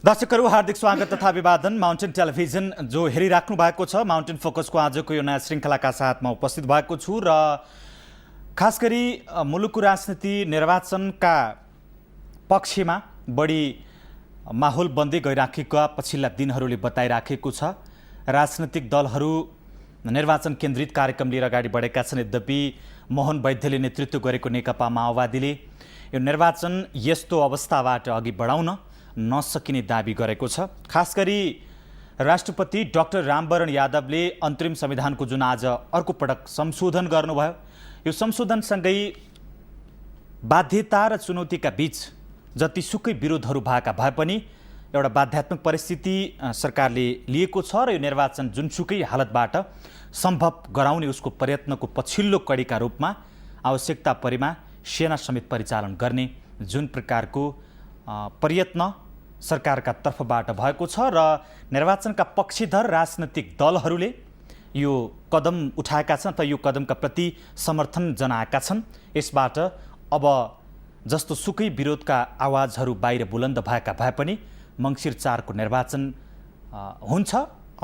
दर्शकहरू हार्दिक स्वागत तथा अभिवादन। माउन्टेन टेलिभिजन जो हेरिराख्नु भएको छ, माउन्टेन फोकसको आजको यो नयाँ श्रृङ्खलाका साथमा उपस्थित भएको छु र खास गरी मुलुकको राजनीति निर्वाचनका पक्षमा बढी माहौल बन्दै गइराखेका पछिल्ला दिनहरूले बताइराखेको छ। राजनीतिक दलहरू निर्वाचन केन्द्रित कार्यक्रम लिएर अगाडि बढेका छन्। यद्यपि मोहन वैद्यले नेतृत्व गरेको नेकपा माओवादीले यो निर्वाचन यस्तो अवस्थाबाट अघि बढाउन नसकिने दाबी गरेको छ। खास गरी राष्ट्रपति डाक्टर रामवरण यादवले अन्तरिम संविधानको जुन आज अर्को पटक संशोधन गर्नुभयो, यो संशोधनसँगै बाध्यता र चुनौतीका बीच जतिसुकै विरोधहरू भएका भए पनि एउटा बाध्यात्मक परिस्थिति सरकारले लिएको छ र यो निर्वाचन जुनसुकै हालतबाट सम्भव गराउने उसको प्रयत्नको पछिल्लो कडीका रूपमा आवश्यकता परेमा सेना समेत परिचालन गर्ने जुन प्रकारको प्रयत्न सरकारका तर्फबाट भएको छ र निर्वाचनका पक्षधर राजनैतिक दलहरूले यो कदम उठाएका छन् अथवा यो कदमका प्रति समर्थन जनाएका छन्। यसबाट अब जस्तो सुकै विरोधका आवाजहरू बाहिर बुलन्द भएका भए पनि मङ्सिर 4 को निर्वाचन हुन्छ।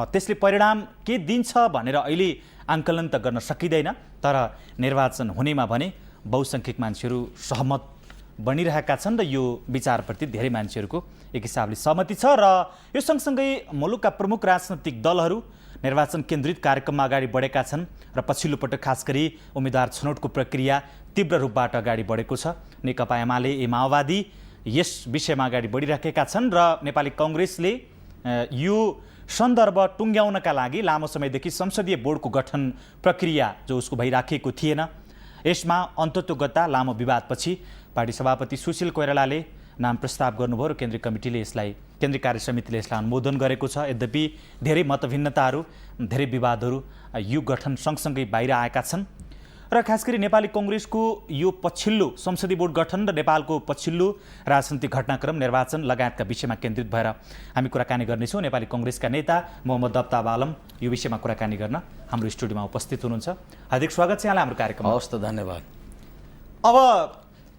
त्यसले परिणाम के दिन्छ भनेर अहिले आङ्कलन त गर्न सकिँदैन, तर निर्वाचन हुनेमा भने बहुसङ्ख्यक मान्छेहरू सहमत बनिरहेका छन् र यो विचारप्रति धेरै मान्छेहरूको एक हिसाबले सहमति छ। र यो सँगसँगै मुलुकका प्रमुख राजनैतिक दलहरू निर्वाचन केन्द्रित कार्यक्रममा अगाडि बढेका छन् र पछिल्लो पटक खास गरी उम्मेदवार छनौटको प्रक्रिया तीव्र रूपबाट अगाडि बढेको छ। नेकपा एमाले माओवादी यस विषयमा अगाडि बढिराखेका छन् र नेपाली कङ्ग्रेसले यो सन्दर्भ टुङ्ग्याउनका लागि लामो समयदेखि संसदीय बोर्डको गठन प्रक्रिया जो उसको भइराखेको थिएन, यसमा अन्तत्वगता लामो विवादपछि पार्टी सभापति सुशील कोइरालाले नाम प्रस्ताव गर्नुभयो र केन्द्रीय कमिटीले यसलाई केन्द्रीय कार्य समितिले यसलाई अनुमोदन गरेको छ। यद्यपि धेरै मतभिन्नताहरू, धेरै विवादहरू यो गठन सँगसँगै बाहिर आएका छन् र खास गरी नेपाली कङ्ग्रेसको यो पछिल्लो संसदीय बोर्ड गठन र नेपालको पछिल्लो राजनीतिक घटनाक्रम निर्वाचन लगायतका विषयमा केन्द्रित भएर हामी कुराकानी गर्नेछौँ। नेपाली कङ्ग्रेसका नेता मोहम्मद अफ्ताब आलम यो विषयमा कुराकानी गर्न हाम्रो स्टुडियोमा उपस्थित हुनुहुन्छ। हार्दिक स्वागत छ यहाँलाई हाम्रो कार्यक्रममा। हवस् त, धन्यवाद। अब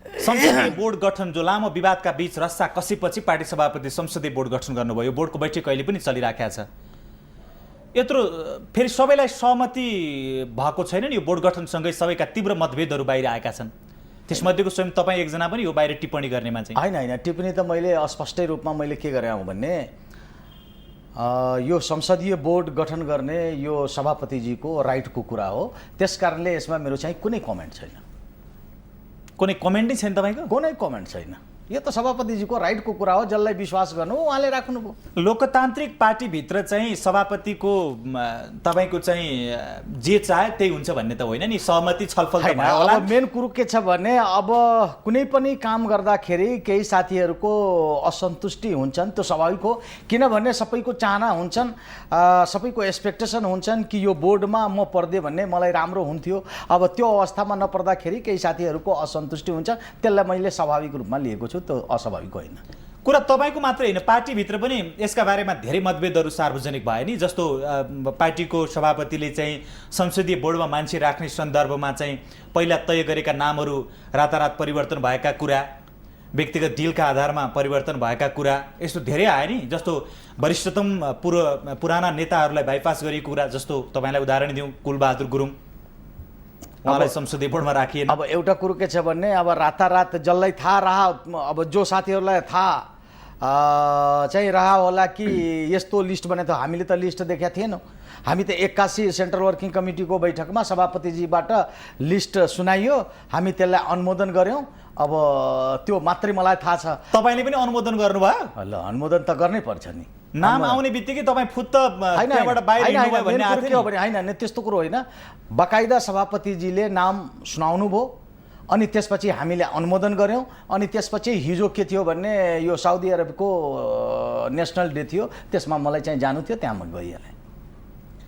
संसदीय बोर्ड गठन जो लामो विवादका बीच रस्सा कसेपछि पार्टी सभापति संसदीय बोर्ड गठन गर्नुभयो। बोर्डको बैठक अहिले पनि चलिराखेको छ। यत्रो फेरि सबैलाई सहमति भएको छैन नि यो बोर्ड गठनसँगै सबैका तीव्र मतभेदहरू बाहिर आएका छन्। त्यसमध्येको स्वयं तपाईँ एकजना पनि यो बाहिर टिप्पणी गर्नेमा चाहिँ होइन, टिप्पणी त मैले अस्पष्टै रूपमा मैले के गरेँ हूँ भन्ने, यो संसदीय बोर्ड गठन गर्ने यो सभापतिजीको राइटको कुरा हो। त्यस कारणले यसमा मेरो चाहिँ कुनै कमेन्ट छैन। कुनै कमेन्ट नै छैन तपाईँको? कुनै कमेन्ट छैन। यो त सभापतिजीको राइटको कुरा हो, जसलाई विश्वास गर्नु उहाँले राख्नुभयो। लोकतान्त्रिक पार्टीभित्र चाहिँ सभापतिको तपाईँको चाहिँ जे चाहे त्यही हुन्छ भन्ने त होइन नि, सहमति छलफल त भयो होला। अब मेन कुरो के छ भने, अब कुनै पनि काम गर्दाखेरि केही साथीहरूको असन्तुष्टि हुन्छन्, त्यो स्वाभाविक हो। किनभने सबैको चाहना हुन्छन्, सबैको एक्सपेक्टेसन हुन्छन् कि यो बोर्डमा म पर्दे भन्ने मलाई राम्रो हुन्थ्यो। अब त्यो अवस्थामा नपर्दाखेरि केही साथीहरूको असन्तुष्टि हुन्छ, त्यसलाई मैले स्वाभाविक रूपमा लिएको छु, त्यो अस्वाभाविक होइन। कुरा तपाईँको मात्रै होइन, पार्टीभित्र पनि यसका बारेमा धेरै मतभेदहरू सार्वजनिक भए नि। जस्तो पार्टीको सभापतिले चाहिँ संसदीय बोर्डमा मान्छे राख्ने सन्दर्भमा चाहिँ पहिला तय गरेका नामहरू रातारात परिवर्तन भएका कुरा, व्यक्तिगत डिलका आधारमा परिवर्तन भएका कुरा यस्तो धेरै आयो नि। जस्तो वरिष्ठतम पुराना नेताहरूलाई बाइपास गरिएको कुरा, जस्तो तपाईँलाई उदाहरण दिउँ कुलबहादुर गुरुङ, उहाँलाई संसदीय बोर्डमा राखिएन। अब एउटा कुरो के छ भन्ने, अब रातारात जसलाई थाहा रहा, अब जो साथीहरूलाई थाहा चाहिँ रहा होला कि यस्तो लिस्ट बने, त हामीले त लिस्ट देखेका थिएनौँ। हामी त 81 सेन्ट्रल वर्किङ कमिटीको बैठकमा सभापतिजीबाट लिस्ट सुनाइयो, हामी त्यसलाई अनुमोदन गऱ्यौँ। अब त्यो मात्रै मलाई थाहा छ। तपाईँले पनि अनुमोदन गर्नुभयो? ल, अनुमोदन त गर्नै पर्छ नि। नाम आउने बित्तिकै तपाईँ फुत्त त्यहाँबाट बाहिर हिँड्नुभयो भन्ने आएको थियो नि? होइन, त्यस्तो कुरो होइन। बकाइदा सभापतिजीले नाम सुनाउनु भयो, अनि त्यसपछि हामीले अनुमोदन गऱ्यौँ। अनि त्यसपछि हिजो के थियो भन्ने, यो साउदी अरबको नेसनल डे थियो, त्यसमा मलाई चाहिँ जानु थियो, त्यहाँ म गइहालेँ।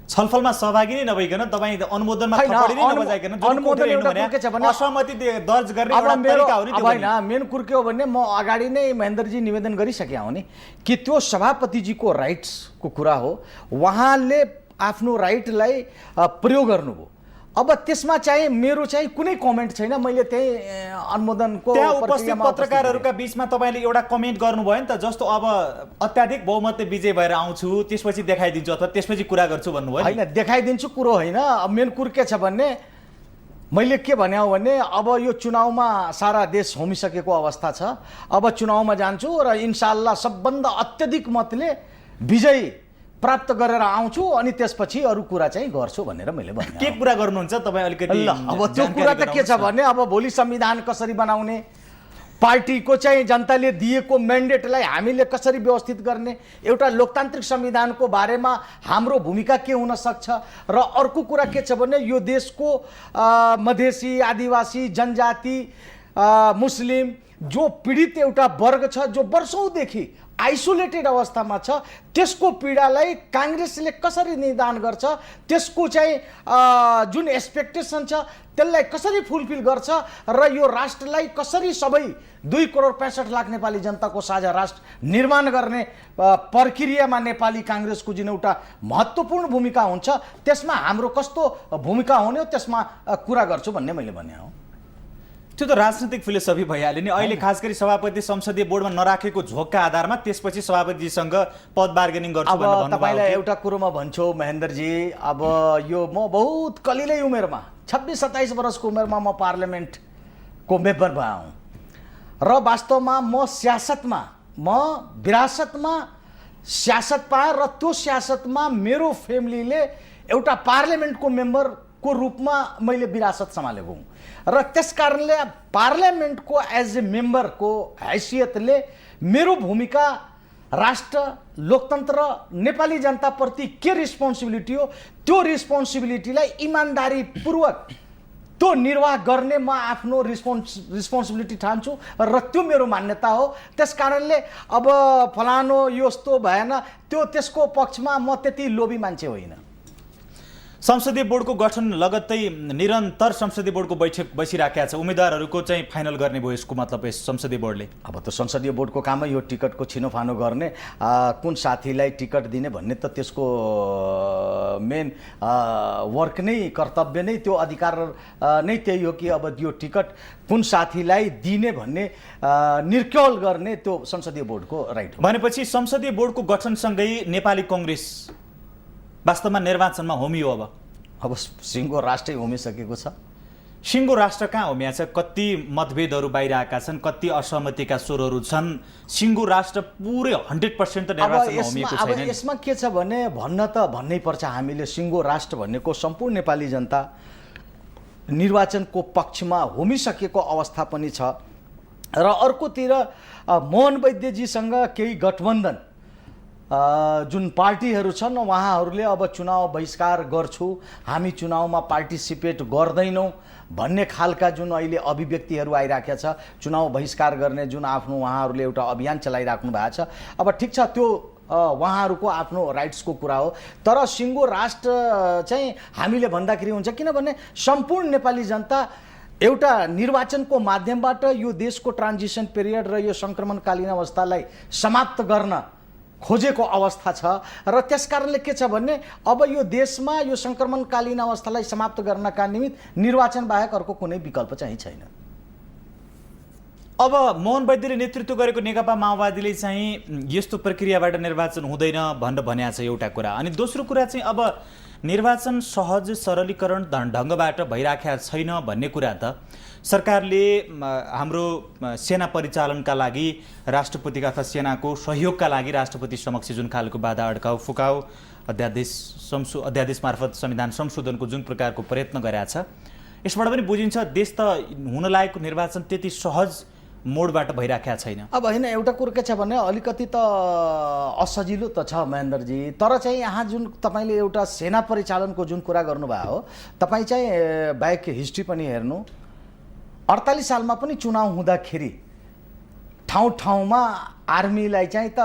छलफलमा सहभागी नै नभइकन तपाईँ अनुमोदनमा थपडी नै नबजाइकन असहमति दर्ज गर्ने एउटा तरिका हो नि त्यो? होइन, मेन कुरो के हो भन्ने, म अगाडि नै महेन्द्रजी निवेदन गरिसकेँ हो नि कि त्यो सभापतिजीको राइट्सको कुरा हो। उहाँले आफ्नो राइटलाई प्रयोग गर्नुभयो। अब त्यसमा चाहिँ मेरो चाहिँ कुनै कमेन्ट छैन। मैले त्यही अनुमोदनको त्यहाँ उपस्थित प्रक्रियामा पत्रकारहरूका बीचमा तपाईँले एउटा कमेन्ट गर्नुभयो नि त, जस्तो अब अत्याधिक बहुमतले विजय भएर आउँछु त्यसपछि देखाइदिन्छु अथवा त्यसपछि कुरा गर्छु भन्नुभयो नि। होइन, देखाइदिन्छु कुरो होइन। अब मेन कुरो के छ भन्ने, मैले के भने हो भने अब यो चुनावमा सारा देश होमिसकेको अवस्था छ। अब चुनावमा जान्छु र इन्साल्लाह सबभन्दा अत्यधिक मतले विजय प्राप्त गरेर आउँछु अनि त्यसपछि अरू कुरा चाहिँ गर्छु भनेर मैले भने। के कुरा गर्नुहुन्छ तपाईँ अलिकति? ल, अब त्यो कुरा त के छ भने अब भोलि संविधान कसरी बनाउने, पार्टीको चाहिँ जनताले दिएको म्यान्डेटलाई हामीले कसरी व्यवस्थित गर्ने, एउटा लोकतान्त्रिक संविधानको बारेमा हाम्रो भूमिका के हुन सक्छ, र अर्को कुरा के छ भने यो देशको मधेसी, आदिवासी, जनजाति, मुस्लिम जो पीडित एउटा वर्ग छ, जो वर्षौँदेखि आइसोलेटेड अवस्थामा छ, त्यसको पीडालाई काङ्ग्रेसले कसरी निदान गर्छ, त्यसको चाहिँ जुन एक्सपेक्टेसन छ त्यसलाई कसरी फुलफिल गर्छ, र यो राष्ट्रलाई कसरी सबै 2,65,00,000 नेपाली जनताको साझा राष्ट्र निर्माण गर्ने प्रक्रियामा नेपाली काङ्ग्रेसको जुन एउटा महत्त्वपूर्ण भूमिका हुन्छ त्यसमा हाम्रो कस्तो भूमिका हुने हो त्यसमा कुरा गर्छु भन्ने मैले भने हो। त्यो त राजनीतिक फिलोसफी भइहाल्यो नि। अहिले खास गरी सभापति संसदीय बोर्डमा नराखेको झोकका आधारमा त्यसपछि सभापतिजीसँग पद बार्गेनिङ गर्छु अब भनेर भन्नुभयो। तपाईँलाई एउटा कुरो म भन्छु महेन्द्रजी, अब यो म बहुत कलिलै उमेरमा 26-27 वर्षको उमेरमा म पार्लियामेन्टको मेम्बर भएँ र वास्तवमा म सियासतमा, म विरासतमा सियासत पाएँ र त्यो सियासतमा मेरो फ्यामिलीले एउटा पार्लियामेन्टको मेम्बरको रूपमा मैले विरासत सम्हालेको हुँ र त्यस कारणले पार्लियामेन्टको एज ए मेम्बरको हैसियतले मेरो भूमिका राष्ट्र, लोकतन्त्र, नेपाली जनताप्रति के रिस्पोन्सिबिलिटी हो त्यो रिस्पोन्सिबिलिटीलाई इमान्दारीपूर्वक त्यो निर्वाह गर्ने म आफ्नो रिस्पोन्सिबिलिटी ठान्छु र त्यो मेरो मान्यता हो। त्यस कारणले अब फलानो यस्तो भएन त्यो त्यसको पक्षमा म त्यति लोभी मान्छे होइन। संसदीय बोर्डको गठन लगत्तै निरन्तर संसदीय बोर्डको बैठक बसिराखेको छ। उम्मेदवारहरूको चाहिँ फाइनल गर्ने भयो यसको मतलब यस संसदीय बोर्डले? अब त संसदीय बोर्डको कामै यो टिकटको छिनोफानो गर्ने, कुन साथीलाई टिकट दिने भन्ने त त्यसको मेन वर्क नै, कर्तव्य नै, त्यो अधिकार नै त्यही हो कि अब यो टिकट कुन साथीलाई दिने भन्ने निर्क्युल गर्ने त्यो संसदीय बोर्डको राइट हो। भनेपछि संसदीय बोर्डको गठनसँगै नेपाली कङ्ग्रेस वास्तवमा निर्वाचनमा होमियो। अब सिङ्गो राष्ट्रै होमिसकेको छ। सिङ्गो राष्ट्र कहाँ होमिया छ? कति मतभेदहरू बाहिर आएका छन्, कति असहमतिका स्वरहरू छन्। सिङ्गो राष्ट्र पुरै 100% त निर्वाचनमा होमिएको छैन। अब यसमा के छ भने भन्न त भन्नै पर्छ, हामीले सिङ्गो राष्ट्र भन्नेको सम्पूर्ण नेपाली जनता निर्वाचनको पक्षमा होमिसकेको अवस्था पनि छ र अर्कोतिर मोहन वैद्यजीसँग केही गठबन्धन जुन पार्टीहरू छन् उहाँहरूले अब चुनाव बहिष्कार गर्छु, हामी चुनावमा पार्टिसिपेट गर्दैनौँ भन्ने खालका जुन अहिले अभिव्यक्तिहरू आइराखेको छ, चुनाव बहिष्कार गर्ने जुन आफ्नो उहाँहरूले एउटा अभियान चलाइराख्नु भएको छ। अब ठिक छ, त्यो उहाँहरूको आफ्नो राइट्सको कुरा हो, तर सिङ्गो राष्ट्र चाहिँ हामीले भन्दाखेरि हुन्छ किनभने सम्पूर्ण नेपाली जनता एउटा निर्वाचनको माध्यमबाट यो देशको ट्रान्जिसन पिरियड र यो सङ्क्रमणकालीन अवस्थालाई समाप्त गर्न खोजेको अवस्था छ र त्यस कारणले के छ भने अब यो देशमा यो सङ्क्रमणकालीन अवस्थालाई समाप्त गर्नका निमित्त निर्वाचन बाहेक अर्को कुनै विकल्प चाहिँ छैन। अब मोहन वैद्यले नेतृत्व गरेको नेकपा माओवादीले चाहिँ यस्तो प्रक्रियाबाट निर्वाचन हुँदैन भनेर भनेको छ एउटा कुरा। अनि दोस्रो कुरा चाहिँ अब निर्वाचन सहज सरलीकरण ढङ्गबाट भइराखेको छैन भन्ने कुरा त सरकारले हाम्रो सेना परिचालनका लागि राष्ट्रपतिका अथवा सेनाको सहयोगका लागि राष्ट्रपति समक्ष जुन खालको बाधा अड्काउ फुकाउ अध्यादेश मार्फत संविधान संशोधनको जुन प्रकारको प्रयत्न गरेको छ, यसबाट पनि बुझिन्छ देश त हुन लागेको निर्वाचन त्यति सहज मोडबाट भइराखेको छैन। अब होइन, एउटा कुरो के छ भने अलिकति त असजिलो त छ महेन्द्रजी, तर चाहिँ यहाँ जुन तपाईँले एउटा सेना परिचालनको जुन कुरा गर्नुभयो हो, तपाईँ चाहिँ ब्याक हिस्ट्री पनि हेर्नु, 48 सालमा पनि चुनाव हुँदाखेरि ठाउँमा आर्मीलाई चाहिँ त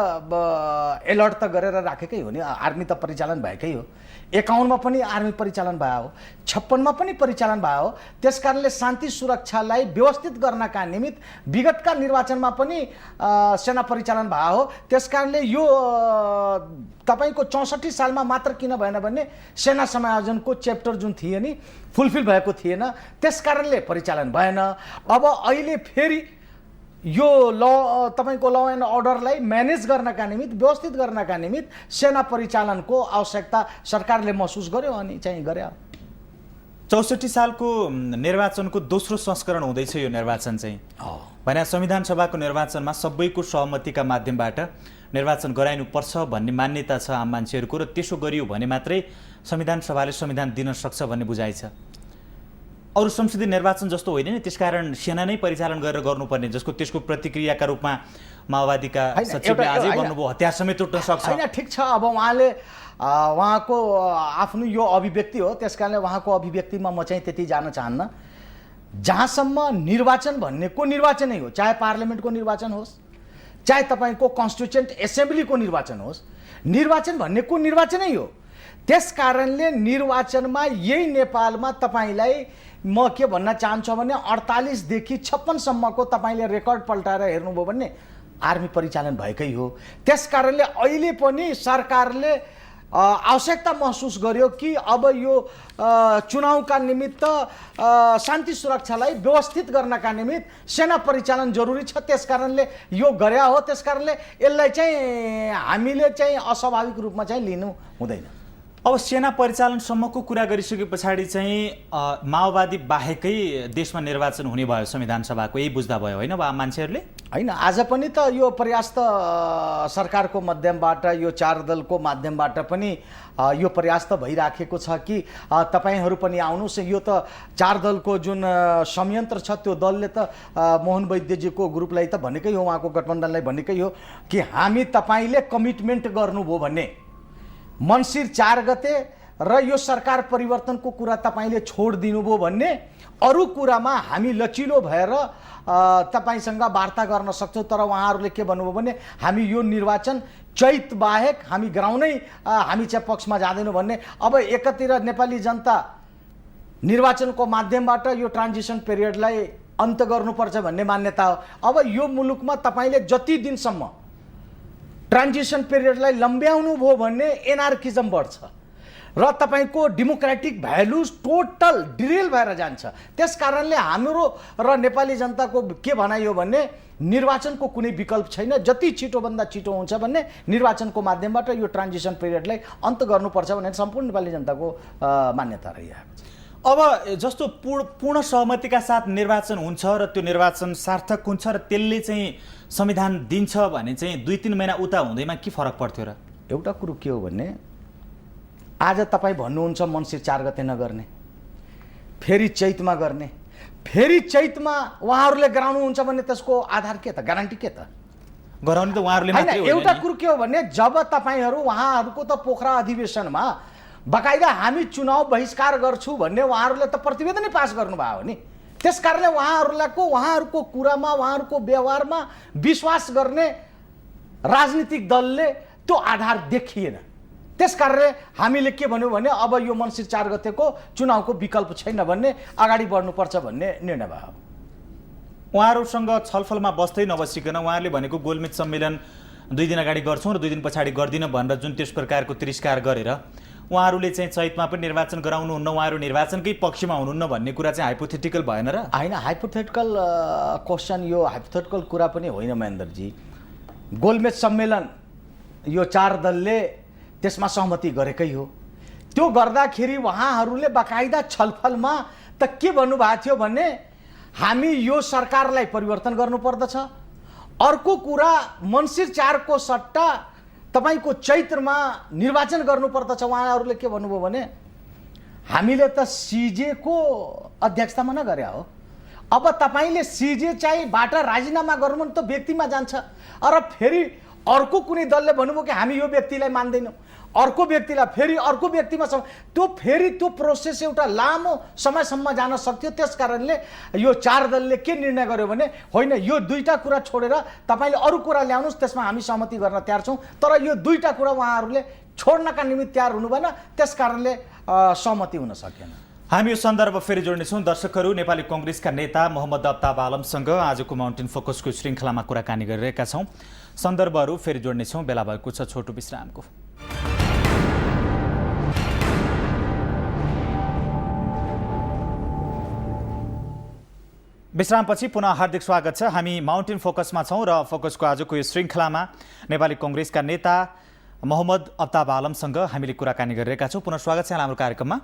एलर्ट त गरेर राखेकै हो नि, आर्मी त परिचालन भएकै हो। 51 पनि आर्मी परिचालन भयो, 56 पनि परिचालन भयो। त्यस कारणले शान्ति सुरक्षालाई व्यवस्थित गर्नका निमित्त विगतका निर्वाचनमा पनि सेना परिचालन भयो हो। त्यस कारणले यो तपाईको 64 सालमा मात्र किन भएन भने सेना समायोजनको च्याप्टर जुन थिए नि फुलफिल भएको थिएन, त्यस कारणले परिचालन भएन। अब अहिले फेरि यो तपाईको ल एन्ड अर्डरलाई म्यानेज गर्नका निमित्त, व्यवस्थित गर्नका निमित्त सेना परिचालनको आवश्यकता सरकारले महसुस गर्यो अनि चाहिँ गर्यो। 64 सालको निर्वाचनको दोस्रो संस्करण हुँदैछ यो निर्वाचन चाहिँ। भने संविधान सभाको निर्वाचनमा सबैको सहमतिका माध्यमबाट निर्वाचन गराइनुपर्छ भन्ने मान्यता छ आम मान्छेहरूको, र त्यसो गरियो भने मात्रै संविधान सभाले संविधान दिन सक्छ भन्ने बुझाइ छ। अरू संसदीय निर्वाचन जस्तो होइन नि, त्यसकारण सेना नै परिचालन गरेर गर्नुपर्ने, जसको त्यसको प्रतिक्रियाका रूपमा माओवादीका सचिवले आजै भन्नुभयो हतियार समेत उठ्न सक्छ। होइन, ठिक छ। अब उहाँको आफ्नो यो अभिव्यक्ति हो, त्यस कारणले उहाँको अभिव्यक्तिमा म चाहिँ त्यति जान चाहन्न। जहाँसम्म निर्वाचन भन्नेको निर्वाचनै हो, चाहे पार्लियामेन्टको निर्वाचन होस्, चाहे तपाईँको कन्स्टिट्युएन्ट एसेम्ब्लीको निर्वाचन होस्, निर्वाचन भन्नेको निर्वाचनै हो। त्यस कारणले निर्वाचनमा यही नेपालमा तपाईँलाई म के भन्न चाहन्छु भने 48 देखि 56 सम्मको तपाईँले रेकर्ड पल्टाएर हेर्नुभयो भने आर्मी परिचालन भएकै हो। त्यस कारणले अहिले पनि सरकारले आवश्यकता महसुस गर्यो कि अब यो चुनावका निमित्त शान्ति सुरक्षालाई व्यवस्थित गर्नका निमित्त सेना परिचालन जरुरी छ। त्यस कारणले यो गर्या हो। त्यस कारणले यसलाई चाहिँ हामीले चाहिँ अस्वाभाविक रूपमा चाहिँ लिनु हुँदैन। अब सेना परिचालनसम्मको कुरा गरिसके पछाडि चाहिँ माओवादी बाहेकै देशमा निर्वाचन हुने भयो संविधान सभाको, यही बुझ्दा भयो होइन अब मान्छेहरूले? होइन, आज पनि त यो प्रयास त सरकारको माध्यमबाट, यो 4 दलको माध्यमबाट पनि यो प्रयास त भइराखेको छ कि तपाईँहरू पनि आउनुहोस्। यो त 4 दलको जुन संयन्त्र छ त्यो दलले त मोहन वैद्यजीको ग्रुपलाई त भनेकै हो, उहाँको गठबन्धनलाई भनेकै हो कि हामी तपाईँले कमिटमेन्ट गर्नुभयो भने मन्सिर 4 गते र यो सरकार परिवर्तनको कुरा तपाईँले छोड दिनुभयो भने अरू कुरामा हामी लचिलो भएर तपाईँसँग वार्ता गर्न सक्छौँ। तर उहाँहरूले के भन्नुभयो भने हामी यो निर्वाचन चैत बाहेक हामी गराउनै हामी चाहिँ पक्षमा जाँदैनौँ भन्ने। अब एकातिर नेपाली जनता निर्वाचनको माध्यमबाट यो ट्रान्जिसन पिरियडलाई अन्त गर्नुपर्छ भन्ने मान्यता हो। अब यो मुलुकमा तपाईँले जति दिनसम्म ट्रान्जिसन पिरियडलाई लम्ब्याउनु भयो भने एनार्किजम बढ्छ र तपाईँको डेमोक्रेटिक भ्यालुज टोटल डिरेल भएर जान्छ। त्यस कारणले हाम्रो र नेपाली जनताको के भनाइ हो भने निर्वाचनको कुनै विकल्प छैन, जति छिटोभन्दा छिटो हुन्छ भन्ने निर्वाचनको माध्यमबाट यो ट्रान्जिसन पिरियडलाई अन्त गर्नुपर्छ भन्ने सम्पूर्ण नेपाली जनताको मान्यता रहिआएको छ। अब जस्तो पूर्ण सहमतिका साथ निर्वाचन हुन्छ र त्यो निर्वाचन सार्थक हुन्छ र त्यसले चाहिँ संविधान दिन्छ भने चाहिँ 2-3 महिना उता हुँदैमा के फरक पर्थ्यो र? एउटा कुरो के हो भने आज तपाईँ भन्नुहुन्छ मन्सिर 4 गते नगर्ने, फेरि चैतमा गर्ने, फेरि चैतमा उहाँहरूले गराउनुहुन्छ भने त्यसको आधार के त, ग्यारेन्टी के त? गराउने त उहाँहरूले मात्रै हो। एउटा कुरो के हो भने जब तपाईँहरू उहाँहरूको त पोखरा अधिवेशनमा बकाइदा हामी चुनाव बहिष्कार गर्छु भन्ने उहाँहरूले त प्रतिवेदनै पास गर्नुभयो हो नि। त्यस कारणले उहाँहरूको कुरामा, उहाँहरूको व्यवहारमा विश्वास गर्ने राजनीतिक दलले त्यो आधार देखिएन। त्यस कारणले हामीले के भन्यौँ भने अब यो मन्सिर 4 गतेको चुनावको विकल्प छैन भन्ने, अगाडि बढ्नुपर्छ भन्ने निर्णय भयो। उहाँहरूसँग छलफलमा बस्दै नबसिकन उहाँहरूले भनेको गोलमेज सम्मेलन 2 दिन अगाडि गर्छौँ र 2 दिन पछाडि गर्दिन भनेर जुन त्यस प्रकारको तिरस्कार गरेर उहाँहरूले चाहिँ चैतमा पनि निर्वाचन गराउनुहुन्न, उहाँहरू निर्वाचनकै पक्षमा हुनुहुन्न भन्ने कुरा चाहिँ हाइपोथेटिकल भएन र? होइन, हाइपोथेटिकल क्वेसन, यो हाइपोथेटिकल कुरा पनि होइन महेन्द्रजी। गोलमेज सम्मेलन यो 4 दलले त्यसमा सहमति गरेकै हो। त्यो गर्दाखेरि उहाँहरूले बकाइदा छलफलमा त के भन्नुभएको थियो भने हामी यो सरकारलाई परिवर्तन गर्नुपर्दछ। अर्को कुरा मन्सिर 4 को सट्टा तपाईको चैत्रमा निर्वाचन गर्नुपर्दछ। उहाँहरूले के भन्नुभयो भने हामीले त सिजे को अध्यक्षतामा नगरे हो, अब तपाईले सिजे चाहिँ बाट राजीनामा गर्नु त व्यक्तिमा जान्छ। र फेरि अर्को कुनै दलले भन्नुभयो कि हामी यो व्यक्तिलाई मान्दैनौँ। अर्को व्यक्तिलाई फेरि अर्को व्यक्तिमा त्यो फेरि त्यो प्रोसेस एउटा लामो समयसम्म जान सक्थ्यो। त्यस कारणले यो 4 दलले के निर्णय गर्यो भने होइन, यो दुईटा कुरा छोडेर तपाईँले अरू कुरा ल्याउनुहोस्, त्यसमा हामी सहमति गर्न तयार छौँ, तर यो दुईटा कुरा उहाँहरूले छोड्नका निमित्त तयार हुनु भएन, त्यस कारणले सहमति हुन सकेन। हामी यो सन्दर्भ फेरि जोड्नेछौँ। दर्शकहरू, नेपाली कांग्रेसका नेता मोहम्मद अफ्ताब आलमसँग आजको माउन्टेन फोकसको श्रृङ्खलामा कुराकानी गरिरहेका छौँ। सन्दर्भहरू फेरि जोड्नेछौँ, बेला भएको छ छोटो विश्रामको। विश्रामपछि पुनः हार्दिक स्वागत छ। हामी माउन्टेन फोकसमा छौँ र फोकसको आजको यो श्रृङ्खलामा नेपाली कांग्रेसका नेता मोहम्मद अफ्ताब आलमसँग हामीले कुराकानी गरिरहेका छौँ। पुनः स्वागत छ हाम्रो कार्यक्रममा।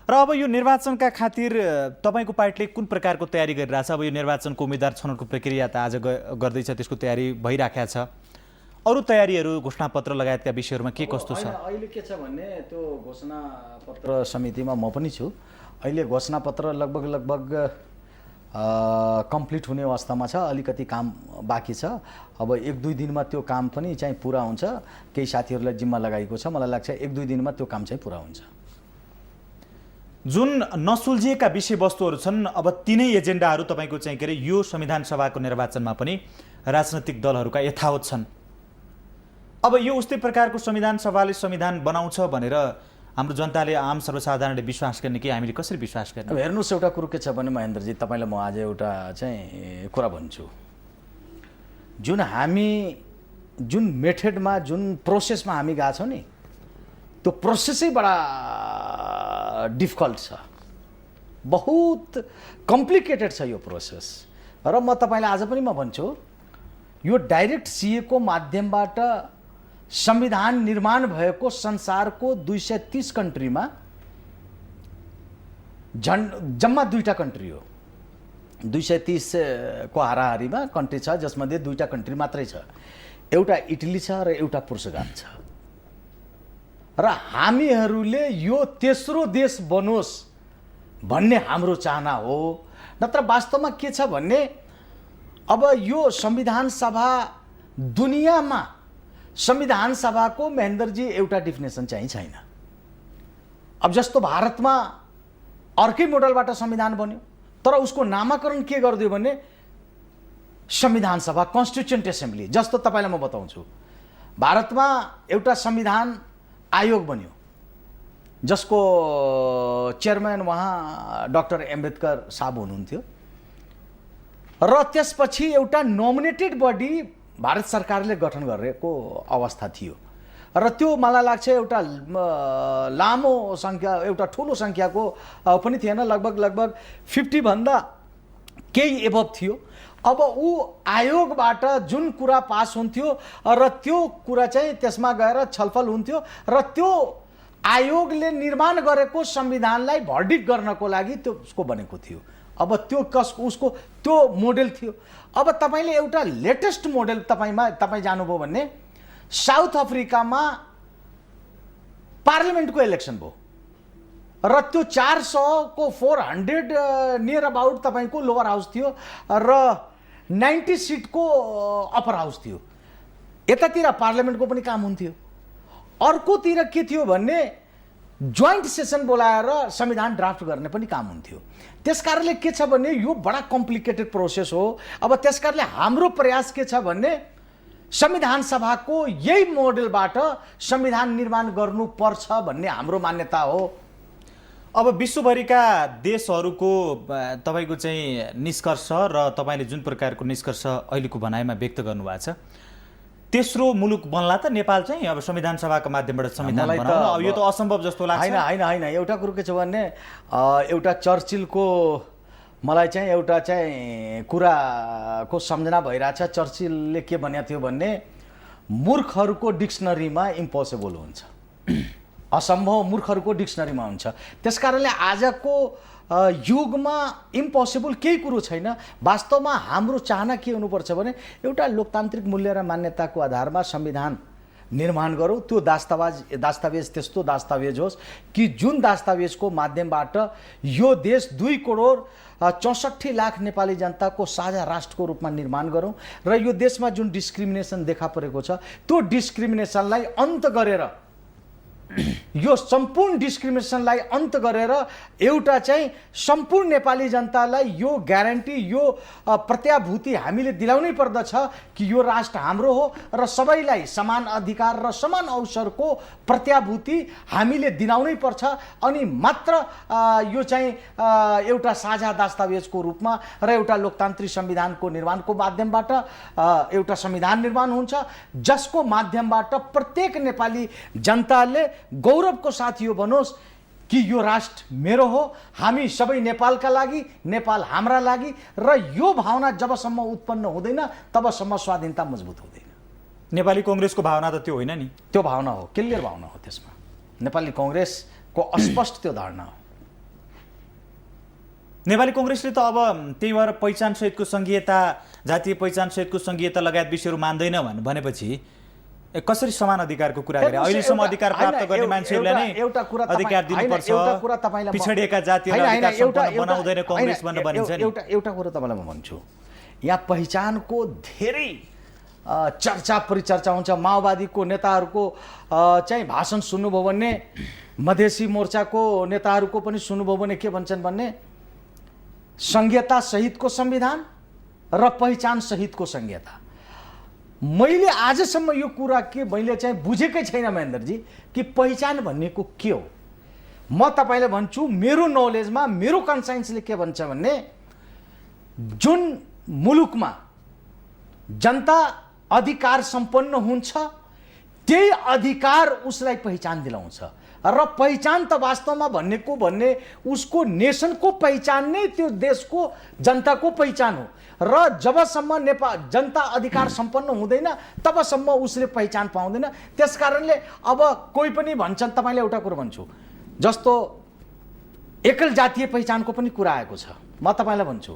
र अब यो निर्वाचनका खातिर तपाईँको पार्टीले कुन प्रकारको तयारी गरिरहेछ? अब यो निर्वाचनको उम्मेदवार छनौटको प्रक्रिया त आज गर्दैछ, त्यसको तयारी भइराखेको छ। अरू तयारीहरू, घोषणापत्र लगायतका विषयहरूमा के कस्तो छ? अहिले के छ भने त्यो घोषणापत्र समितिमा म पनि छु। अहिले घोषणापत्र लगभग कम्प्लिट हुने अवस्थामा छ। अलिकति काम बाँकी छ। अब 1-2 दिनमा त्यो काम पनि चाहिँ पुरा हुन्छ। केही साथीहरूलाई जिम्मा लगाएको छ। मलाई लाग्छ 1-2 दिनमा त्यो काम चाहिँ पुरा हुन्छ। जुन नसुल्झिएका विषयवस्तुहरू छन्, अब तिनै एजेन्डाहरू तपाईँको चाहिँ के अरे यो संविधान सभाको निर्वाचनमा पनि राजनैतिक दलहरूका यथावत छन्। अब यो उस्तै प्रकारको संविधान सभाले संविधान बनाउँछ भनेर हाम्रो जनताले, आम सर्वसाधारणले विश्वास गर्ने कि हामीले कसरी विश्वास गर्ने? अब हेर्नुहोस्, एउटा कुरो के छ भने महेन्द्रजी, तपाईँलाई म आज एउटा चाहिँ कुरा भन्छु। जुन मेथडमा, जुन प्रोसेसमा हामी गएको छौँ नि, त्यो प्रोसेसै बडा डिफिकल्ट छ, बहुत कम्प्लिकेटेड छ यो प्रोसेस। र म तपाईँलाई आज पनि म भन्छु, यो डाइरेक्ट सीएको माध्यमबाट संविधान निर्माण भएको संसारको 230 कन्ट्रीमा जम्मा 2टा कन्ट्री हो। 230 को हाराहारीमा कन्ट्री छ, जसमध्ये 2टा कन्ट्री मात्रै छ। एउटा इटली छ र एउटा पुर्तगाल छ। र हामीहरूले यो तेस्रो देश बनोस् भन्ने हाम्रो चाहना हो। नत्र वास्तवमा के छ भने अब यो संविधान सभा, दुनियाँमा संविधान सभाको महेन्द्रजी एउटा डिफिनेसन चाहिँ छैन। अब जस्तो भारतमा अर्कै मोडलबाट संविधान बन्यो, तर उसको नामाकरण के गरिदियो भने संविधान सभा, कन्स्टिट्युएन्ट एसेम्ब्ली। जस्तो तपाईँलाई म बताउँछु, भारतमा एउटा संविधान आयोग बन्यो, जसको चेयरम्यान वहाँ डाक्टर अम्बेडकर साहब हुनुहुन्थ्यो। र त्यसपछि एउटा नोमिनेटेड बडी भारत सरकारले गठन गरेको अवस्था थियो। र त्यो मलाई लाग्छ एउटा लामो सङ्ख्या, एउटा ठुलो सङ्ख्याको पनि थिएन, लगभग 50 भन्दा केही एबभ थियो। अब ऊ आयोगबाट जुन कुरा पास हुन्थ्यो र त्यो कुरा चाहिँ त्यसमा गएर छलफल हुन्थ्यो, र त्यो आयोगले निर्माण गरेको संविधानलाई भर्डिक्ट गर्नको लागि त्यो उसको बनेको थियो। अब त्यो उसको त्यो मोडेल थियो। अब तपाईँले एउटा लेटेस्ट मोडेल तपाईँ जानुभयो भने साउथ अफ्रिकामा पार्लियामेन्टको इलेक्सन भयो, र त्यो 400 को 400 नियर अबाउट तपाईँको लोवर हाउस थियो र 90 सिटको अप्पर हाउस थियो। यतातिर पार्लियामेन्टको पनि काम हुन्थ्यो, अर्कोतिर के थियो भने जोइन्ट सेसन बोलाएर संविधान ड्राफ्ट गर्ने पनि काम हुन्थ्यो। त्यसकारणले के छ भने यो बडा कम्प्लिकेटेड प्रोसेस हो। अब त्यसकारणले हाम्रो प्रयास के छ भने संविधान सभाको यही मोडेलबाट संविधान निर्माण गर्नुपर्छ भन्ने हाम्रो मान्यता हो। अब विश्वभरिका देशहरूको तपाईँको चाहिँ निष्कर्ष र तपाईँले जुन प्रकारको निष्कर्ष अहिलेको भनाइमा व्यक्त गर्नुभएको छ, तेस्रो मुलुक बन्ला त नेपाल चाहिँ अब संविधान सभाको माध्यमबाट संविधान बनाउन? अब यो त असम्भव जस्तो लाग्छ। होइन, एउटा कुरो के छ भने एउटा चर्चिलको मलाई चाहिँ एउटा चाहिँ कुराको सम्झना भइरहेछ। चर्चिलले के भनेको थियो भने मूर्खहरूको डिक्सनरीमा इम्पोसिबल हुन्छ, असम्भव मूर्खहरूको डिक्सनरीमा हुन्छ। त्यसकारणले आजको युगमा इम्पोसिबल केही कुरो छैन। वास्तवमा हाम्रो चाहना के हुनुपर्छ भने एउटा लोकतान्त्रिक मूल्य र मान्यताको आधारमा संविधान निर्माण गरौँ। त्यो दस्तावेज त्यस्तो दस्तावेज होस् कि जुन दस्तावेजको माध्यमबाट यो देश 2,64,00,000 नेपाली जनताको साझा राष्ट्रको रूपमा निर्माण गरौँ र यो देशमा जुन डिस्क्रिमिनेसन देखा परेको छ त्यो डिस्क्रिमिनेसनलाई अन्त गरेर यो सम्पूर्ण डिस्क्रिमिनेसनलाई अन्त गरेर एउटा चाहिँ सम्पूर्ण नेपाली जनतालाई यो ग्यारेन्टी, यो प्रत्याभूति हामीले दिलाउनै पर्दछ कि यो राष्ट्र हाम्रो हो र सबैलाई समान अधिकार र समान अवसरको प्रत्याभूति हामीले दिलाउनै पर्छ। अनि मात्र यो चाहिँ एउटा साझा दस्तावेजको रूपमा र एउटा लोकतान्त्रिक संविधानको निर्माणको माध्यमबाट एउटा संविधान निर्माण हुन्छ, जसको माध्यमबाट प्रत्येक नेपाली जनताले गौरवको साथ यो बनोस् कि यो राष्ट्र मेरो हो, हामी सबै नेपालका लागि, नेपाल हाम्रा लागि। र यो भावना जबसम्म उत्पन्न हुँदैन तबसम्म स्वाधीनता मजबुत हुँदैन। नेपाली कांग्रेसको भावना त त्यो होइन नि, त्यो भावना हो, क्लियर भावना हो। त्यसमा नेपाली कांग्रेसको अस्पष्ट त्यो धारणा हो। नेपाली कांग्रेसले त अब त्यही भएर पहिचान सहितको संघीयता, जातीय पहिचान सहितको संघीयता लगायत विषयहरू मान्दैन भनेपछि कसरी समान अधिकारको कुरा गरे? अहिलेसम्म अधिकार प्राप्त गर्ने मान्छेहरूलाई नै अधिकार दिनुपर्छ, पिछडिएका जातिहरूलाई अधिकार सम्पन्न बनाउँदैन कांग्रेस भनेर भनिन्छ नि। एउटा कुरा तपाईँलाई म भन्छु, यहाँ पहिचानको धेरै चर्चा परिचर्चा हुन्छ। माओवादीको नेताहरूको चाहिँ भाषण सुन्नुभयो भने, मधेसी मोर्चाको नेताहरूको पनि सुन्नुभयो भने के भन्छन् भन्ने, संघीयता सहितको संविधान र पहिचान सहितको संघीयता। मैले आजसम्म यो कुरा के मैले चाहिँ बुझेकै छैन महेन्द्रजी कि पहिचान भन्नेको के हो। म तपाईँलाई भन्छु, मेरो नलेजमा, मेरो कन्साइन्सले के भन्छ भने, जुन मुलुकमा जनता अधिकार सम्पन्न हुन्छ त्यही अधिकार उसलाई पहिचान दिलाउँछ। र पहिचान त वास्तवमा भन्ने उसको नेसनको पहिचान नै त्यो देशको जनताको पहिचान हो। र जबसम्म नेपाल जनता अधिकार सम्पन्न हुँदैन तबसम्म उसले पहिचान पाउँदैन। त्यसकारणले अब कोही पनि भन्छन्, तपाईँले एउटा कुरो भन्छु, जस्तो एकल जातीय पहिचानको पनि कुरा आएको छ। म तपाईँलाई भन्छु,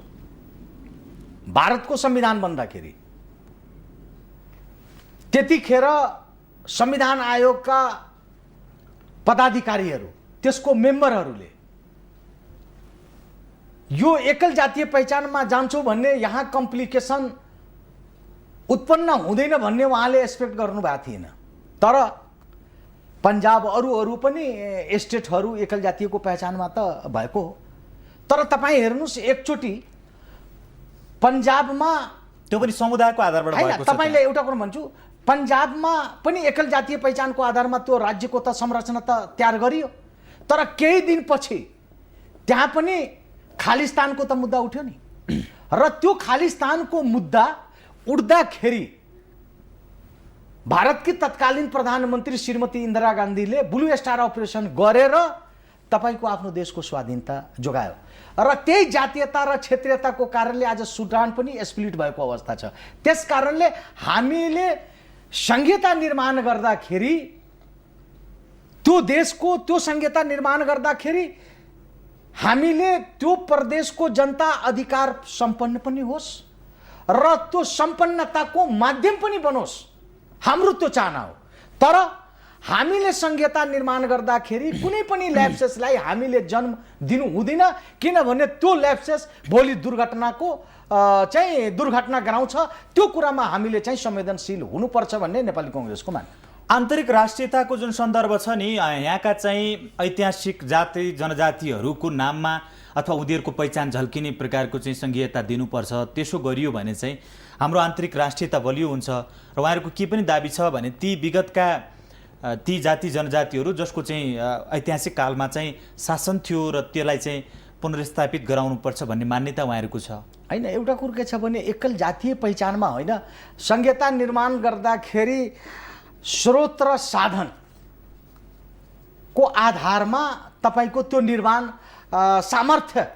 भारतको संविधान बन्दाखेरि त्यतिखेर संविधान आयोगका पदाधिकारीहरू, त्यसको मेम्बरहरूले यो एकल जातीय पहिचानमा जान्छौँ भन्ने यहाँ कम्प्लिकेसन उत्पन्न हुँदैन भन्ने उहाँले एक्सपेक्ट गर्नुभएको थिएन। तर पन्जाब अरू पनि स्टेटहरू एकल जातीयको पहिचानमा त भएको हो। तर तपाईँ हेर्नुहोस्, एकचोटि पन्जाबमा त्यो पनि समुदायको आधारबाट भएको छ। तपाईँले एउटा कुरा भन्छु, पन्जाबमा पनि एकल जातीय पहिचानको आधारमा त्यो राज्यको त संरचना त तयार गरियो। तर केही दिनपछि त्यहाँ पनि खालिस्तानको त मुद्दा उठ्यो नि। र त्यो खालिस्तानको मुद्दा उठ्दाखेरि भारतकी तत्कालीन प्रधानमन्त्री श्रीमती इन्दिरा गान्धीले ब्लू स्टार अपरेसन गरेर तपाईँको आफ्नो देशको स्वाधीनता जोगायो। र त्यही जातीयता र क्षेत्रीयताको कारणले आज सुडान पनि स्प्लिट भएको अवस्था छ। त्यस कारणले हामीले संघीयता निर्माण गर्दाखेरि, त्यो देशको त्यो संघीयता निर्माण गर्दाखेरि हामीले त्यो प्रदेशको जनता अधिकार सम्पन्न पनि होस् र त्यो सम्पन्नताको माध्यम पनि बनोस्, हाम्रो त्यो चाहना हो। तर हामीले संघीयता निर्माण गर्दाखेरि कुनै पनि ल्याप्सेसलाई हामीले जन्म दिनु हुँदैन, किनभने त्यो ल्याप्सेस भोलि दुर्घटना गराउँछ। त्यो कुरामा हामीले चाहिँ संवेदनशील हुनुपर्छ भन्ने नेपाली कांग्रेसको मान्यता। आन्तरिक राष्ट्रियताको जुन सन्दर्भ छ नि, यहाँका चाहिँ ऐतिहासिक जाति जनजातिहरूको नाममा अथवा उनीहरूको पहिचान झल्किने प्रकारको चाहिँ संघीयता दिनुपर्छ, त्यसो गरियो भने चाहिँ हाम्रो आन्तरिक राष्ट्रियता बलियो हुन्छ। र उहाँहरूको के पनि दाबी छ भने ती विगतका ती जाति जनजातिहरू जसको चाहिँ ऐतिहासिक कालमा चाहिँ शासन थियो र त्यसलाई चाहिँ पुनर्स्थापित गराउनुपर्छ भन्ने मान्यता उहाँहरूको छ। होइन, एउटा कुरो के छ भने, एकल जातीय पहिचानमा होइन, संघीयता निर्माण गर्दाखेरि स्रोत र साधनको आधारमा तपाईको त्यो निर्माण सामर्थ्यको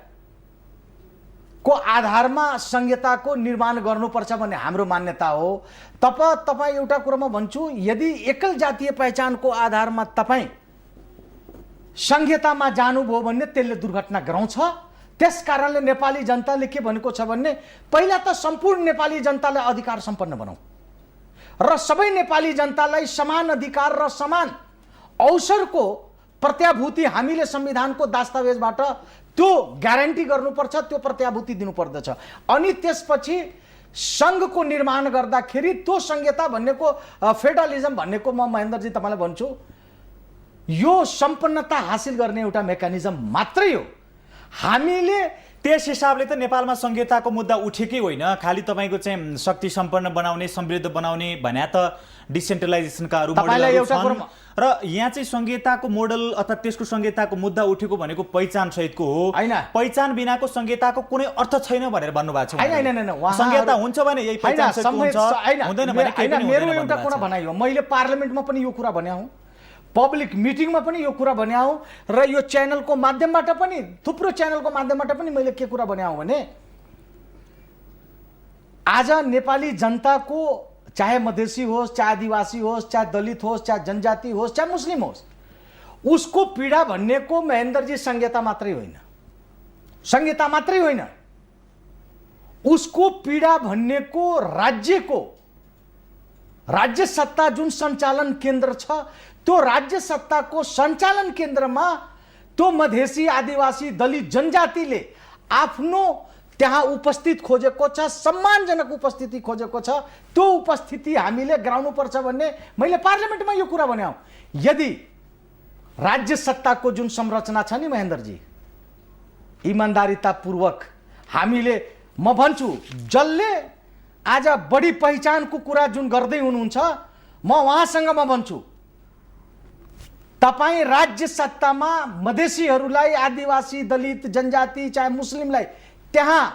आधारमा संघीयताको निर्माण गर्नुपर्छ भन्ने हाम्रो मान्यता हो। तपाईँ एउटा कुरोमा भन्छु, यदि एकल जातीय पहिचानको आधारमा तपाईँ संघीयतामा जानुभयो भने त्यसले दुर्घटना गराउँछ। त्यस कारणले नेपाली जनताले के भनेको छ भने, पहिला त सम्पूर्ण नेपाली जनतालाई अधिकार सम्पन्न बनाऊ र सबै नेपाली जनतालाई समान अधिकार र समान अवसरको प्रत्याभूति हामीले संविधानको दस्तावेजबाट त्यो ग्यारेन्टी गर्नुपर्छ, त्यो प्रत्याभूति दिनुपर्दछ। अनि त्यसपछि सङ्घको निर्माण गर्दाखेरि त्यो संघीयता भन्नेको, फेडरलिजम भन्नेको, म महेन्द्रजी तपाईँलाई भन्छु, यो सम्पन्नता हासिल गर्ने एउटा मेकानिजम मात्रै हो। हामीले त्यस हिसाबले त नेपालमा संहिताको मुद्दा उठेकै होइन। खालि तपाईँको चाहिँ शक्ति सम्पन्न बनाउने, समृद्ध बनाउने भन्या त डिसेन्ट्रलाइजेसनका अरू मोडलहरू छन् र यहाँ चाहिँ संहिताको मोडल अथवा त्यसको संहिताको मुद्दा उठेको भनेको पहिचान सहितको हो। हैन, पहिचान बिनाको संहिताको कुनै अर्थ छैन भनेर भन्नुभएको छ। हैन, संहिता हुन्छ भने यही पहिचान सहितको हुन्छ, हुँदैन भने केही पनि मेरो हुँदैन एउटा कुरा भनाइ हो। मैले पार्लियामेन्टमा पनि यो कुरा भन्या हुँ, पब्लिक मिटिङमा पनि यो कुरा भन्या हुँ र यो च्यानलको माध्यमबाट पनि, थुप्रो च्यानलको माध्यमबाट पनि मैले के कुरा भन्या हुँ भने आज नेपाली जनताको, चाहे मधेसी होस्, चाहे आदिवासी होस्, चाहे दलित होस्, चाहे जनजाति होस्, चाहे मुस्लिम होस्, उसको पीडा भन्नेको महेन्द्रजी संहिता मात्रै होइन, संहिता मात्रै होइन, उसको पीडा भन्नेको राज्यको, राज्य सत्ता जुन सञ्चालन केन्द्र छ त्यो राज्य सत्ताको सञ्चालन केन्द्रमा त्यो मधेसी, आदिवासी, दलित, जनजातिले आफ्नो त्यहाँ उपस्थित खोजेको छ, सम्मानजनक उपस्थिति खोजेको छ। त्यो उपस्थिति हामीले गराउनुपर्छ भन्ने मैले पार्लियामेन्टमा यो कुरा भने। यदि राज्य सत्ताको जुन संरचना छ नि महेन्द्रजी, इमान्दारितापूर्वक हामीले, म भन्छु जसले आज बढी पहिचानको कुरा जुन गर्दै हुनुहुन्छ, म उहाँसँग म भन्छु तपाईँ राज्य सत्तामा मधेसीहरूलाई, आदिवासी, दलित, जनजाति, चाहे मुस्लिमलाई त्यहाँ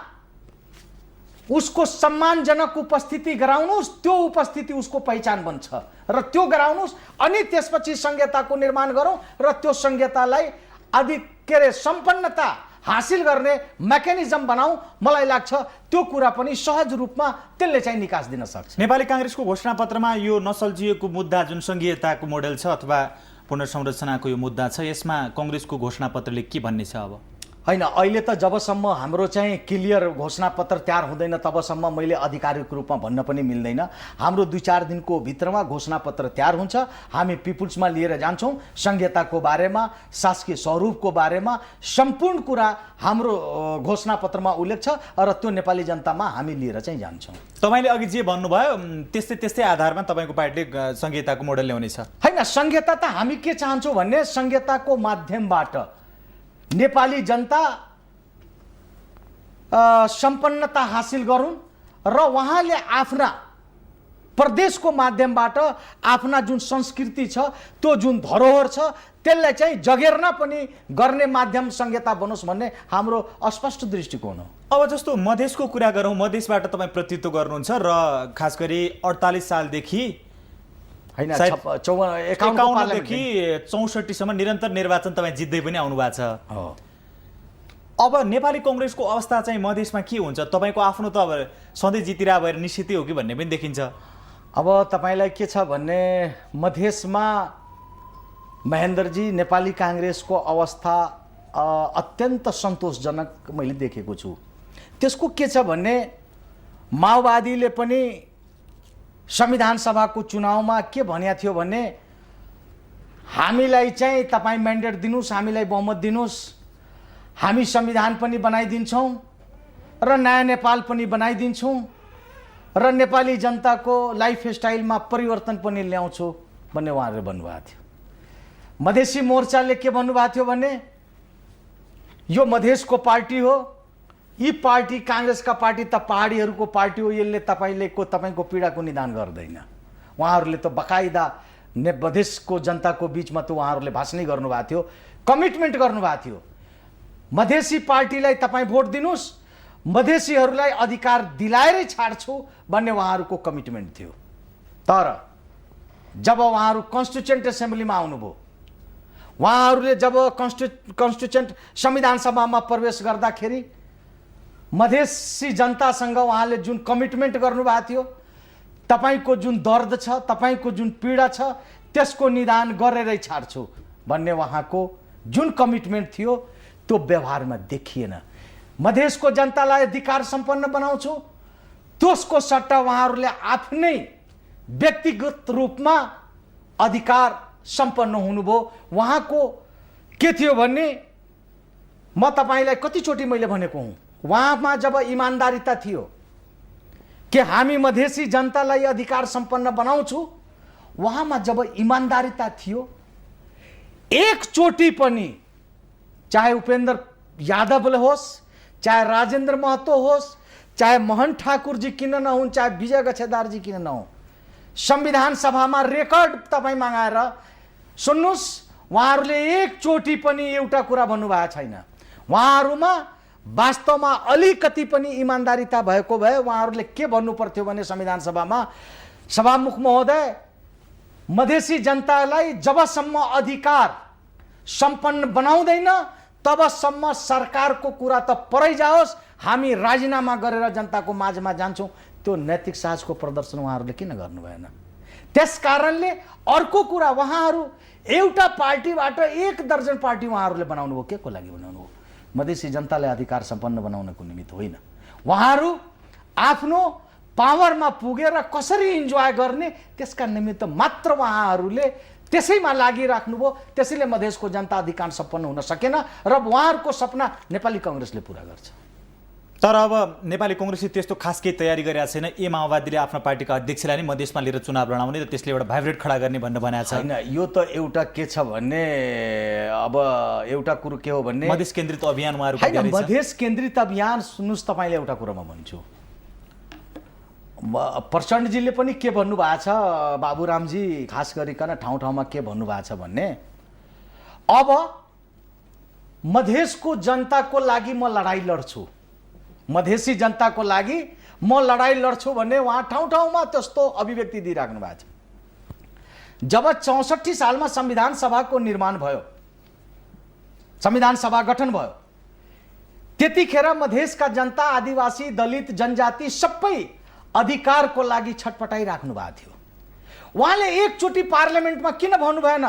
उसको सम्मानजनक उपस्थिति गराउनुहोस्, त्यो उपस्थिति उसको पहिचान बन्छ र त्यो गराउनुहोस्। अनि त्यसपछि संहिताको निर्माण गरौँ र त्यो संहितालाई अधिक सम्पन्नता हासिल गर्ने मेकानिजम बनाऊ। मलाई लाग्छ त्यो कुरा पनि सहज रूपमा त्यसले चाहिँ निकास दिन सक्छ। नेपाली काङ्ग्रेसको घोषणापत्रमा यो नसल्झिएको मुद्दा जुन संघीयताको मोडेल छ अथवा पुनर्संरचनाको यो मुद्दा छ, यसमा काङ्ग्रेसको घोषणापत्रले के भन्ने छ? अब होइन, अहिले त जबसम्म हाम्रो चाहिँ क्लियर घोषणापत्र तयार हुँदैन तबसम्म मैले आधिकारिक रूपमा भन्न पनि मिल्दैन। हाम्रो 2-4 दिनको भित्रमा घोषणापत्र तयार हुन्छ। हामी पिपुल्समा लिएर जान्छौँ। संहिताको बारेमा, शासकीय स्वरूपको बारेमा सम्पूर्ण कुरा हाम्रो घोषणापत्रमा उल्लेख छ र त्यो नेपाली जनतामा हामी लिएर चाहिँ जान्छौँ। तपाईँले अघि जे भन्नुभयो त्यस्तै आधारमा तपाईँको पार्टीले संहिताको मोडल ल्याउनेछ? होइन, संहिता त हामी के चाहन्छौँ भने संहिताको माध्यमबाट नेपाली जनता सम्पन्नता हासिल गरून् र उहाँले आफ्ना प्रदेशको माध्यमबाट आफ्ना जुन संस्कृति छ, त्यो जुन धरोहर छ, त्यसलाई चाहिँ जगेर्ना पनि गर्ने माध्यम संहिता बनोस् भन्ने हाम्रो अस्पष्ट दृष्टिकोण हो। अब जस्तो मधेसको कुरा गरौँ, मधेसबाट तपाईँ प्रतिनिधित्व गर्नुहुन्छ र खास गरी 48 सालदेखि होइन 51 देखि 64 सम्म निरन्तर निर्वाचन तपाईँ जित्दै पनि आउनु भएको छ। अब नेपाली काङ्ग्रेसको अवस्था चाहिँ मधेसमा के हुन्छ? तपाईँको आफ्नो त अब सधैँ जितिरह भएर निश्चितै हो कि भन्ने पनि देखिन्छ। अब तपाईँलाई के छ भने मधेसमा महेन्द्रजी नेपाली काङ्ग्रेसको अवस्था अत्यन्त सन्तोषजनक मैले देखेको छु। त्यसको के छ भने माओवादीले पनि संविधान सभाको चुनावमा के भन्या थियो भने हामीलाई चाहिँ तपाईँ म्यान्डेट दिनुहोस्, हामीलाई बहुमत दिनुहोस्, हामी संविधान पनि बनाइदिन्छौँ र नयाँ नेपाल पनि बनाइदिन्छौँ र नेपाली जनताको लाइफस्टाइलमा परिवर्तन पनि ल्याउँछु भन्ने उहाँहरूले भन्नुभएको थियो। मधेसी मोर्चाले के भन्नुभएको थियो भने यो मधेसको पार्टी हो, यी पार्टी काङ्ग्रेसका पार्टी त पहाडीहरूको पार्टी हो, यसले तपाईँको पीडाको निदान गर्दैन। उहाँहरूले त बकाइदा मधेसको जनताको बिचमा त उहाँहरूले भाषणै गर्नुभएको थियो, कमिटमेन्ट गर्नुभएको थियो। मधेसी पार्टीलाई तपाईँ भोट दिनुहोस्, मधेसीहरूलाई अधिकार दिलाएरै छाड्छु भन्ने उहाँहरूको कमिटमेन्ट थियो। तर जब उहाँहरू कन्स्टिट्युएन्ट एसेम्ब्लीमा आउनुभयो, उहाँहरूले जब कन्स्टिट्युएन्ट संविधान सभामा प्रवेश गर्दाखेरि मधेसी जनतासँग उहाँले जुन कमिटमेन्ट गर्नुभएको थियो, तपाईँको जुन दर्द छ, तपाईँको जुन पीडा छ, त्यसको निदान गरेरै छाड्छु भन्ने उहाँको जुन कमिटमेन्ट थियो त्यो व्यवहारमा देखिएन। मधेसको जनतालाई अधिकार सम्पन्न बनाउँछु, त्यसको सट्टा उहाँहरूले आफ्नै व्यक्तिगत रूपमा अधिकार सम्पन्न हुनुभयो। उहाँको के थियो भने म तपाईँलाई कतिचोटि मैले भनेको हुँ, उहाँमा जब इमान्दारिता थियो कि हामी मधेसी जनतालाई अधिकार सम्पन्न बनाउँछु, उहाँमा जब इमान्दारिता थियो, एकचोटि पनि चाहे उपेन्द्र यादवले होस्, चाहे राजेन्द्र महतो होस्, चाहे मोहन ठाकुरजी किन नहुन्, चाहे विजय गच्छेदारजी किन नहुन्, संविधान सभामा रेकर्ड तपाईँ मागाएर सुन्नुहोस्, उहाँहरूले एकचोटि पनि एउटा कुरा भन्नुभएको छैन। उहाँहरूमा वास्तवमा अलिकति पनि इमान्दारिता भएको भए उहाँहरूले के भन्नु पर्थ्यो भने संविधान सभामा, सभामुख महोदय, मधेसी जनतालाई जबसम्म अधिकार सम्पन्न बनाउँदैन तबसम्म सरकारको कुरा त परै जाओस्, हामी राजीनामा गरेर जनताको माझमा जान्छौँ। त्यो नैतिक साहसको प्रदर्शन उहाँहरूले किन गर्नु भएन? त्यस कारणले अर्को कुरा, उहाँहरू एउटा पार्टीबाट 1 दर्जन पार्टी उहाँहरूले बनाउनु हो, के को लागि बनाउनु हो? मधेसी जनतालाई अधिकार सम्पन्न बनाउनको निमित्त होइन। उहाँहरू आफ्नो पावरमा पुगेर कसरी इन्जोय गर्ने त्यसका निमित्त मात्र उहाँहरूले त्यसैमा लागिराख्नुभयो। त्यसैले मधेसको जनता अधिकार सम्पन्न हुन सकेन र उहाँहरूको सपना नेपाली कांग्रेसले पुरा गर्छ। तर अब नेपाली कांग्रेसले त्यस्तो खास केही तयारी गरेका छैन। ए माओवादीले आफ्नो पार्टीका अध्यक्षलाई नै मधेसमा लिएर चुनाव लडाउने र त्यसले एउटा भाइब्रेट खडा गर्ने भनेर भनेको छ। होइन, यो त एउटा के छ भने, अब एउटा कुरो के हो भने मधेस केन्द्रित अभियान उहाँहरूको होइन, मधेस केन्द्रित अभियान। सुन्नुहोस्, तपाईँले एउटा कुरो म भन्छु, प्रचण्डजीले पनि के भन्नुभएको छ, बाबुरामजी खास गरिकन ठाउँ ठाउँमा के भन्नुभएको छ भन्ने, अब मधेसको जनताको लागि म लडाइँ लड्छु, मधेसी जनताको लागि म लडाइँ लड्छु भन्ने उहाँ ठाउँ ठाउँमा त्यस्तो अभिव्यक्ति दिइराख्नु भएको छ। जब 64 सालमा संविधान सभाको निर्माण भयो, संविधान सभा गठन भयो, त्यतिखेर मधेसका जनता, आदिवासी, दलित, जनजाति सबै अधिकारको लागि छटपटाइराख्नु भएको थियो। उहाँले एकचोटि पार्लियामेन्टमा किन भन्नु भएन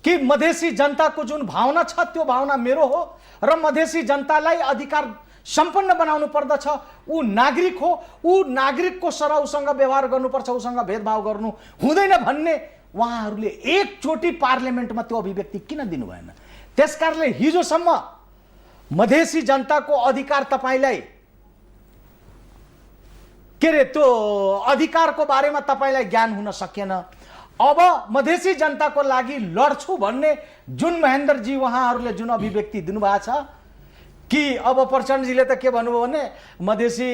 कि मधेसी जनताको जुन भावना छ त्यो भावना मेरो हो र मधेसी जनतालाई अधिकार सम्पन्न बनाउनु पर्दछ, ऊ नागरिक हो, ऊ नागरिकको सरह उसँग व्यवहार गर्नुपर्छ, उसँग भेदभाव गर्नु हुँदैन भन्ने उहाँहरूले एकचोटि पार्लियामेन्टमा त्यो अभिव्यक्ति किन दिनु भएन? त्यसकारणले हिजोसम्म मधेसी जनताको अधिकार तपाईँलाई के रे, त्यो अधिकारको बारेमा तपाईँलाई ज्ञान हुन सकेन। अब मधेसी जनताको लागि लड्छु भन्ने जुन महेन्द्रजी उहाँहरूले जुन अभिव्यक्ति दिनुभएको छ कि अब प्रचण्डजीले त के भन्नुभयो भने मधेसी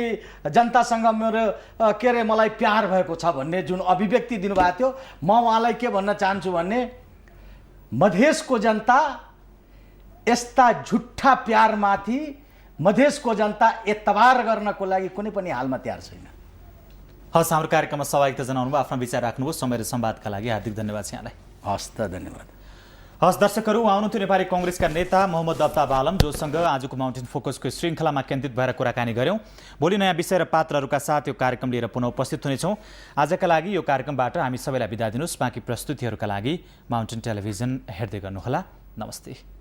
जनतासँग मेरो के अरे मलाई प्यार भएको छ भन्ने जुन अभिव्यक्ति दिनुभएको थियो, म उहाँलाई के भन्न चाहन्छु भने मधेसको जनता यस्ता झुट्टा प्यारमाथि मधेसको जनता एतबार गर्नको लागि कुनै पनि हालमा तयार छैन। हस्, हाम्रो कार्यक्रममा सहभागिता जनाउनु भयो, आफ्नो विचार राख्नुभयो, समय र संवादका लागि हार्दिक धन्यवाद छ यहाँलाई। हस् त, धन्यवाद। हस् दर्शकहरू, आउनुहुन्थ्यो नेपाली कांग्रेसका नेता मोहम्मद अफ्ताब आलम, जोसँग आजको माउन्टेन फोकसको श्रृङ्खलामा केन्द्रित भएर कुराकानी गऱ्यौँ। भोलि नयाँ विषय र पात्रहरूका साथ यो कार्यक्रम लिएर पुनः उपस्थित हुनेछौँ। आजका लागि यो कार्यक्रमबाट हामी सबैलाई बिदा दिनुहोस्। बाँकी प्रस्तुतिहरूका लागि माउन्टेन टेलिभिजन हेर्दै गर्नुहोला। नमस्ते।